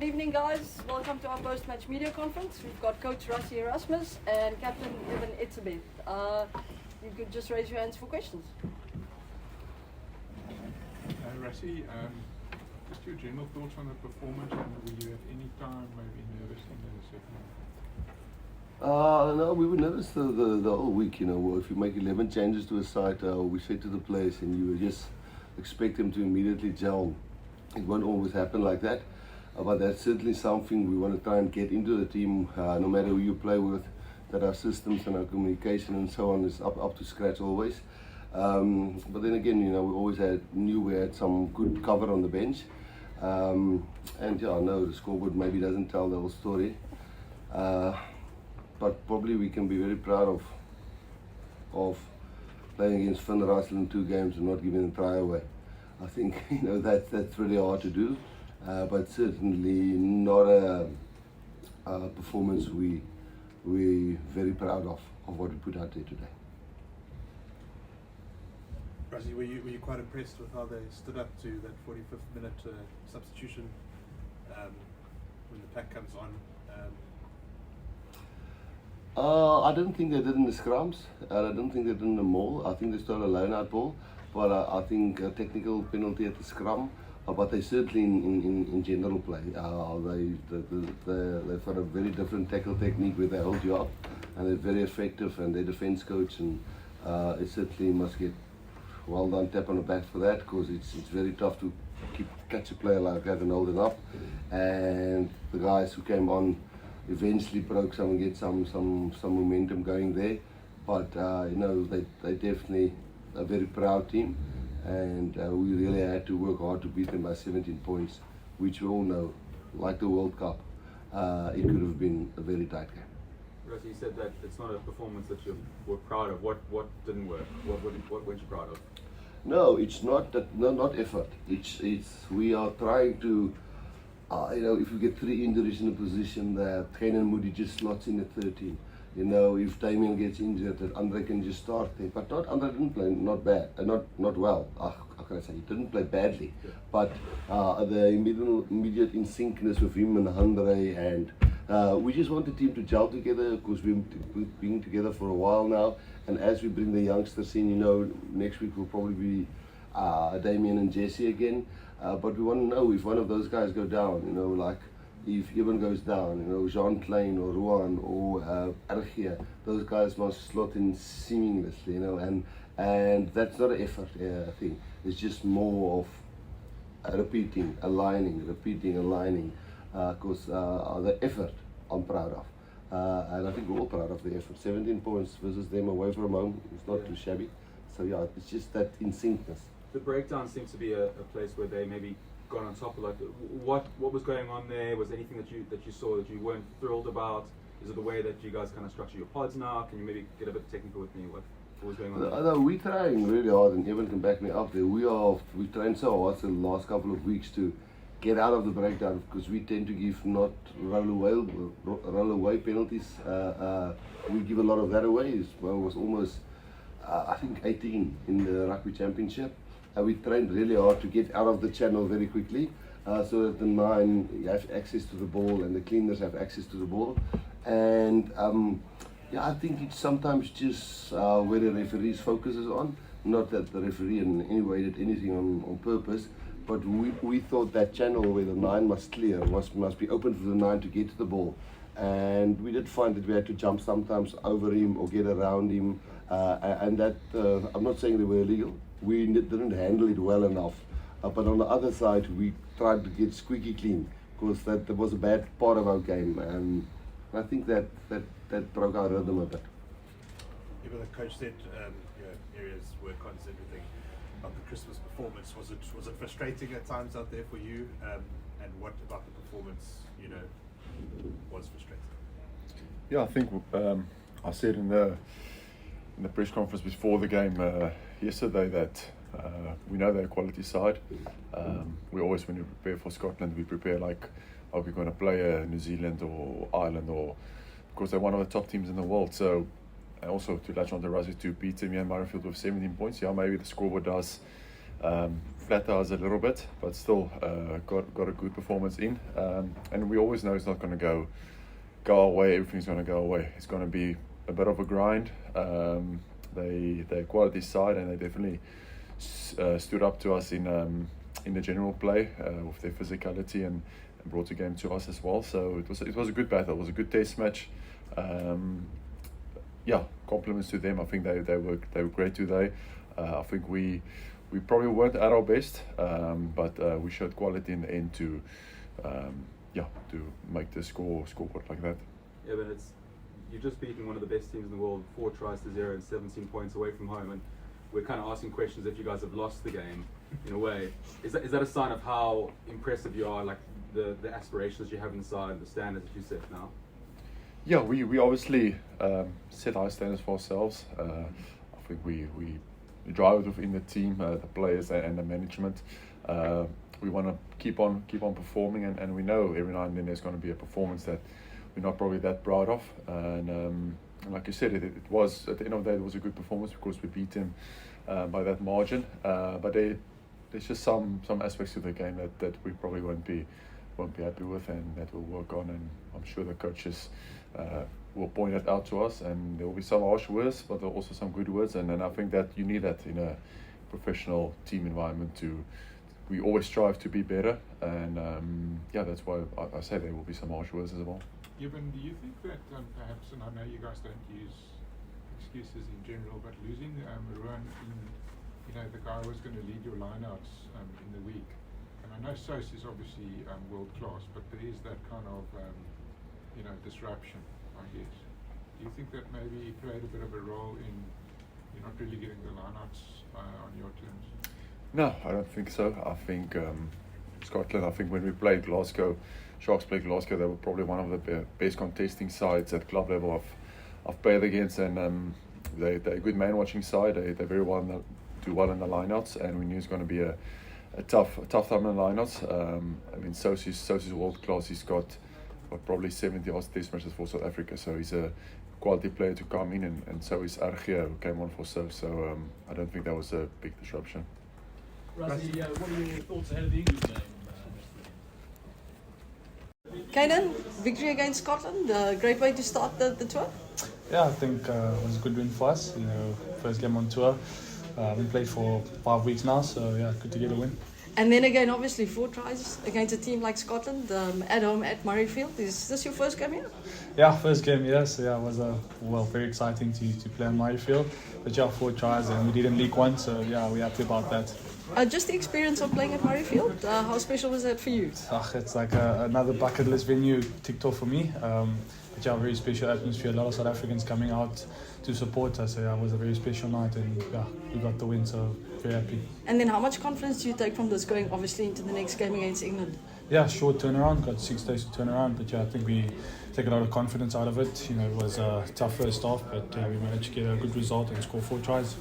evening, guys. Welcome to our post-match media conference. We've got Coach Rassie Erasmus and Captain Eben Etzebeth. You could just raise your hands for questions. Rassie, just your general thoughts on the performance, and were you at any time maybe nervous in the second half? No, we were nervous the whole week. You know, if you make 11 changes to a side, we said to the players, and you just expect them to immediately gel. It won't always happen like that, but that's certainly something we want to try and get into the team, no matter who you play with, that our systems and our communication and so on is up to scratch always. But then again, you know, we had some good cover on the bench. And yeah, I know the scoreboard maybe doesn't tell the whole story, but probably we can be very proud of playing against Finn Russell in 2 games and not giving a try away. I think, you know, that's really hard to do, but certainly not a performance we're very proud of what we put out there today. Rassie, were you quite impressed with how they stood up to that 45th minute substitution when the pack comes on? I didn't think they did in the scrums. I don't think they did in the maul. I think they stole a line-out ball, but I think a technical penalty at the scrum. But they certainly in general play. They've got a very different tackle technique where they hold you up, and they're very effective. And their defence coach and it certainly must get well done, tap on the back for that, because it's very tough to catch a player like that and hold it up. And the guys who came on eventually broke some and get some momentum going there. But you know, they definitely a very proud team, and we really had to work hard to beat them by 17 points, which we all know, like the World Cup, it could have been a very tight game. Rassie, you said that it's not a performance that you were proud of. What didn't work? What weren't you proud of? No, it's not that. No, not effort. It's we are trying to. You know, if we get 3 injuries in a position that Kenan Moody just slots in at 13. You know, if Damien gets injured, that Andre can just start there. But Andre didn't play not bad, not well. How can I say? He didn't play badly. Yeah. But the immediate in syncness with him and Andre, and we just want the team to gel together, because we've been together for a while now. And as we bring the youngsters in, you know, next week will probably be Damien and Jesse again. But we want to know if one of those guys go down, you know, like if Eben goes down, you know, Jean Klein or Ruan or Argia, those guys must slot in seamlessly, you know, and that's not an effort thing. It's just more of repeating, aligning, because the effort I'm proud of. And I think we're all proud of the effort. 17 points versus them away from home, it's not too shabby. So yeah, it's just that in syncness. The breakdown seems to be a place where they maybe got on top of, like, what was going on there? Was there anything that you saw that you weren't thrilled about? Is it the way that you guys kind of structure your pods now? Can you maybe get a bit technical with me? What was going on there? No, we're trying really hard, and Eben can back me up there. We trained so hard the last couple of weeks to get out of the breakdown, because we tend to give not roll away penalties. We give a lot of that away. It was almost I think 18 in the rugby championship. We trained really hard to get out of the channel very quickly, so that the 9 have access to the ball and the cleaners have access to the ball. And yeah, I think it's sometimes just where the referee's focus is on. Not that the referee in any way did anything on purpose, but we thought that channel where the 9 must clear must be open for the 9 to get to the ball. And we did find that we had to jump sometimes over him or get around him, and that I'm not saying they were illegal. We didn't handle it well enough, but on the other side we tried to get squeaky clean, because that was a bad part of our game, and I think that broke our rhythm a bit. Even the coach said you know, areas work on everything about the Christmas performance. Was it frustrating at times out there for you? And what about the performance, you know, was frustrating? Yeah, I think I said in the press conference before the game yesterday that we know they're a quality side. We always, when we prepare for Scotland, we prepare like, are we going to play New Zealand or Ireland, or because they're one of the top teams in the world. So, and also to latch on to Rassie, to beat Myanmar Murrayfield with 17 points. Yeah, maybe the scoreboard does flatter us a little bit, but still got a good performance in. And we always know it's not going to go away. Everything's going to go away. It's going to be a bit of a grind. They're quality side, and they definitely stood up to us in the general play with their physicality and brought the game to us as well. So it was a good battle. It was a good test match. Compliments to them. I think they were great today. I think we probably weren't at our best, but we showed quality in the end to make the score like that. Yeah, but you've just beaten one of the best teams in the world, 4 tries to 0 and 17 points away from home, and we're kind of asking questions if you guys have lost the game in a way. Is that a sign of how impressive you are, like the aspirations you have inside, the standards that you set now? Yeah, we obviously set high standards for ourselves. I think we drive it within the team, the players and the management. We want to keep on performing, and we know every now and then there's going to be a performance that we're not probably that proud of. And like you said, it was at the end of the day it was a good performance because we beat them by that margin. But there's just some aspects to the game that we probably won't be happy with, and that we'll work on. And I'm sure the coaches will point it out to us, and there will be some harsh words, but there are also some good words. And I think that you need that in a professional team environment. We always strive to be better, and that's why I say there will be some harsh words as well. Eben, do you think that perhaps, and I know you guys don't use excuses in general, but losing Ruan the guy who was going to lead your lineouts in the week, and I know Sos is obviously world class, but there is that kind of disruption, I guess. Do you think that maybe played a bit of a role in you're not really getting the lineouts on your terms? No, I don't think so. I think Scotland, I think when we played Glasgow, Sharks played Glasgow, they were probably one of the best contesting sides at club level I've played against, and they're a good man-watching side. They very well do well in the lineouts, and we knew it's going to be a tough time in the lineouts. I mean, Sos is world class. He's got probably 70 odd test matches for South Africa, so he's a quality player to come in, and so is Argia, who came on for Sos. So I don't think that was a big disruption. Rassie, what are your thoughts ahead of the England game? Kaden, victory against Scotland, a great way to start the tour. Yeah, I think it was a good win for us. First game on tour. We played for 5 weeks now, so yeah, good to get a win. And then again, obviously 4 tries against a team like Scotland at home at Murrayfield. Is this your first game here? Yeah, first game, yeah. So yeah, it was very exciting to play on Murrayfield. But yeah, 4 tries, and we didn't leak one, so yeah, we're happy about that. Just the experience of playing at Murrayfield, how special was that for you? It's like another bucket list venue ticked off for me. But yeah, very special atmosphere. A lot of South Africans coming out to support us. So yeah, it was a very special night, and yeah, we got the win, so very happy. And then how much confidence do you take from this going obviously into the next game against England? Yeah, short turnaround, got 6 days to turn around, but yeah, I think we take a lot of confidence out of it. It was a tough first half, but we managed to get a good result and score 4 tries.